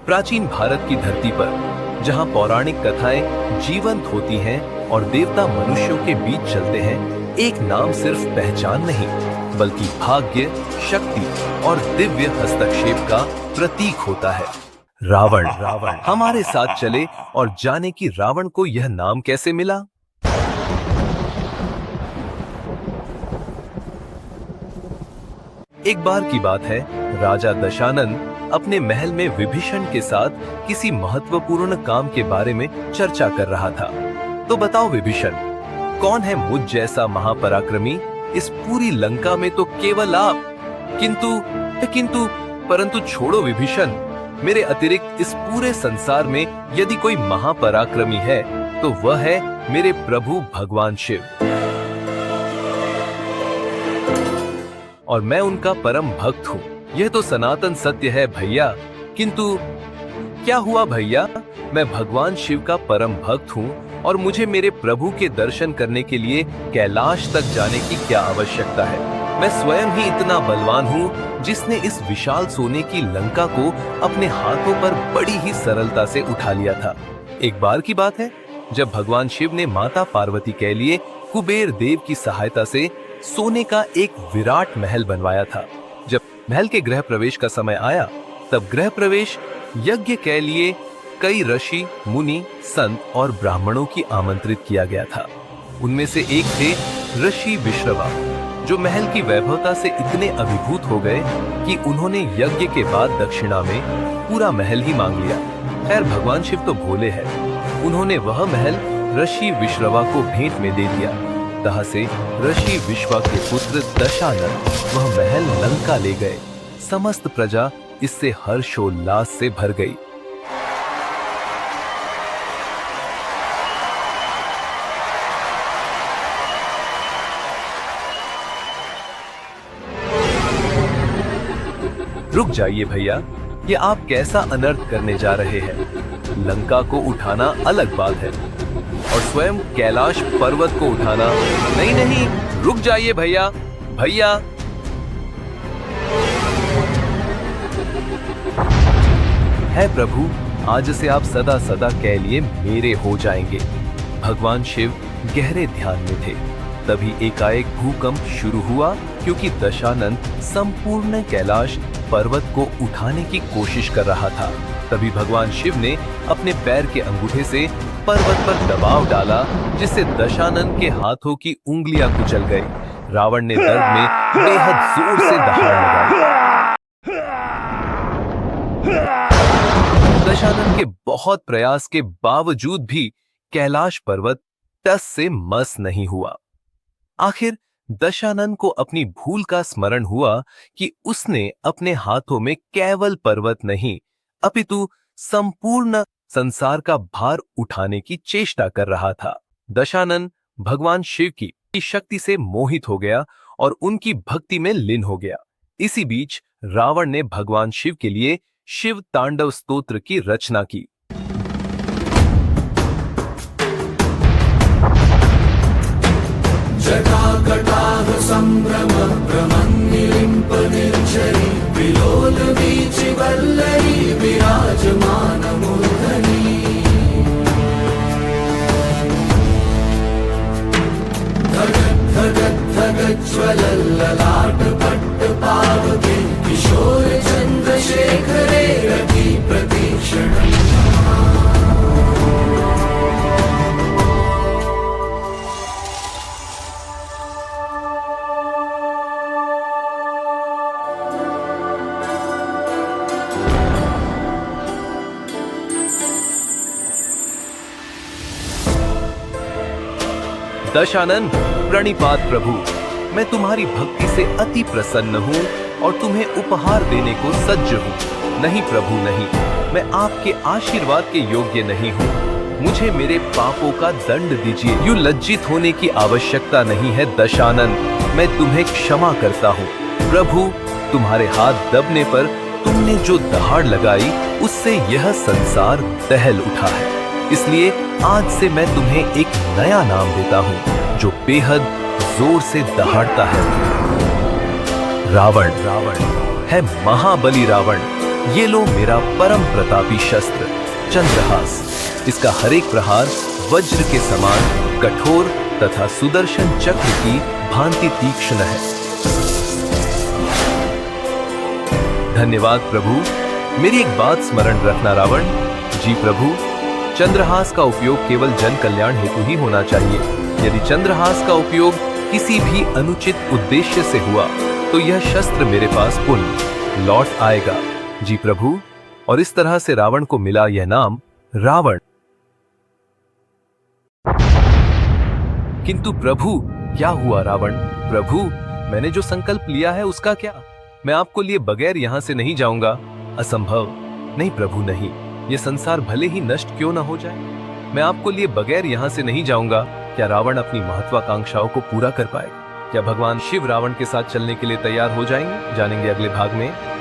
प्राचीन भारत की धरती पर जहां पौराणिक कथाएं जीवंत होती हैं और देवता मनुष्यों के बीच चलते हैं, एक नाम सिर्फ पहचान नहीं बल्कि भाग्य, शक्ति और दिव्य हस्तक्षेप का प्रतीक होता है। रावण। हमारे साथ चले और जाने कि रावण को यह नाम कैसे मिला। एक बार की बात है, राजा दशानन अपने महल में विभीषण के साथ किसी महत्वपूर्ण काम के बारे में चर्चा कर रहा था। तो बताओ विभीषण, कौन है मुझ जैसा महापराक्रमी? इस पूरी लंका में तो केवल आप। किंतु परंतु छोड़ो विभीषण, मेरे अतिरिक्त इस पूरे संसार में यदि कोई महापराक्रमी है तो वह है मेरे प्रभु भगवान शिव, और मैं उनका परम भक्त हूँ। यह तो सनातन सत्य है भैया। किंतु क्या हुआ भैया? मैं भगवान शिव का परम भक्त हूँ और मुझे मेरे प्रभु के दर्शन करने के लिए कैलाश तक जाने की क्या आवश्यकता है? मैं स्वयं ही इतना बलवान हूँ जिसने इस विशाल सोने की लंका को अपने हाथों पर बड़ी ही सरलता से उठा लिया था। एक बार की बात है, जब भगवान शिव ने माता पार्वती के लिए कुबेर देव की सहायता से सोने का एक विराट महल बनवाया था। जब महल के गृह प्रवेश का समय आया, तब गृह प्रवेश यज्ञ के लिए कई ऋषि, मुनि, संत और ब्राह्मणों की आमंत्रित किया गया था। उनमें से एक थे ऋषि विश्रवा, जो महल की वैभवता से इतने अभिभूत हो गए कि उन्होंने यज्ञ के बाद दक्षिणा में पूरा महल ही मांग लिया। खैर, भगवान शिव तो भोले हैं, उन्होंने वह महल ऋषि विश्रवा को भेंट में दे दिया। तह से ऋषि विश्वा के पुत्र दशानन वह महल लंका ले गए। समस्त प्रजा इससे हर्षोल्लास से भर गई। रुक जाइए भैया, ये आप कैसा अनर्थ करने जा रहे हैं? लंका को उठाना अलग बात है और स्वयं कैलाश पर्वत को उठाना नहीं। रुक जाइए भैया। है प्रभु, आज से आप सदा सदा के लिए मेरे हो जाएंगे। भगवान शिव गहरे ध्यान में थे। तभी एकाएक भूकंप शुरू हुआ, क्योंकि दशानन संपूर्ण कैलाश पर्वत को उठाने की कोशिश कर रहा था। तभी भगवान शिव ने अपने पैर के अंगूठे से पर्वत पर दबाव डाला, जिससे दशानन के हाथों की उंगलियां कुचल गई। रावण ने दर्द में बेहद जोर से दहाड़ लगाई। दशानन के बहुत प्रयास के बावजूद भी कैलाश पर्वत टस से मस नहीं हुआ। आखिर दशानन को अपनी भूल का स्मरण हुआ कि उसने अपने हाथों में केवल पर्वत नहीं, अपितु संपूर्ण संसार का भार उठाने की चेष्टा कर रहा था। दशानन भगवान शिव की शक्ति से मोहित हो गया और उनकी भक्ति में लीन हो गया। इसी बीच रावण ने भगवान शिव के लिए शिव तांडव स्तोत्र की रचना की। जटाकटाह संभ्रम भ्रमन्निलिम्प निर्झरी विलोल वीचि वल्लरी विराजमान मूर्धनि धगत् ज्वलल्ललाट पट्ट पावके किशोर चन्द्रशेखरे रति प्रतीक्षणम्। दशानन, प्रणिपात प्रभु। मैं तुम्हारी भक्ति से अति प्रसन्न हूँ और तुम्हें उपहार देने को सज्ज हूँ। नहीं प्रभु नहीं, मैं आपके आशीर्वाद के योग्य नहीं हूँ। मुझे मेरे पापों का दंड दीजिए। यूं लज्जित होने की आवश्यकता नहीं है दशानन, मैं तुम्हें क्षमा करता हूँ। प्रभु, तुम्हारे हाथ दबने पर तुमने जो दहाड़ लगाई, उससे यह संसार दहल उठा है। इसलिए आज से मैं तुम्हें एक नया नाम देता हूँ, जो बेहद जोर से दहाड़ता है। रावण है महाबली रावण। ये लो मेरा परम प्रतापी शस्त्र चंद्रहास। इसका हर एक प्रहार वज्र के समान कठोर तथा सुदर्शन चक्र की भांति तीक्ष्ण है। धन्यवाद प्रभु। मेरी एक बात स्मरण रखना रावण। जी प्रभु, चंद्रहास का उपयोग केवल जन कल्याण हेतु ही होना चाहिए। यदि चंद्रहास का उपयोग किसी भी अनुचित उद्देश्य से हुआ तो यह शस्त्र मेरे पास पुनः लौट आएगा। जी प्रभु। और इस तरह से रावण को मिला यह नाम रावण। किंतु प्रभु क्या हुआ रावण? प्रभु, मैंने जो संकल्प लिया है उसका क्या? मैं आपको लिए बगैर यहां से नहीं जाऊंगा। असंभव। नहीं प्रभु नहीं, यह संसार भले ही नष्ट क्यों ना हो जाए, मैं आपको लिए बगैर यहां से नहीं जाऊंगा। क्या रावण अपनी महत्वाकांक्षाओं को पूरा कर पाएगा? क्या भगवान शिव रावण के साथ चलने के लिए तैयार हो जाएंगे? जानेंगे अगले भाग में।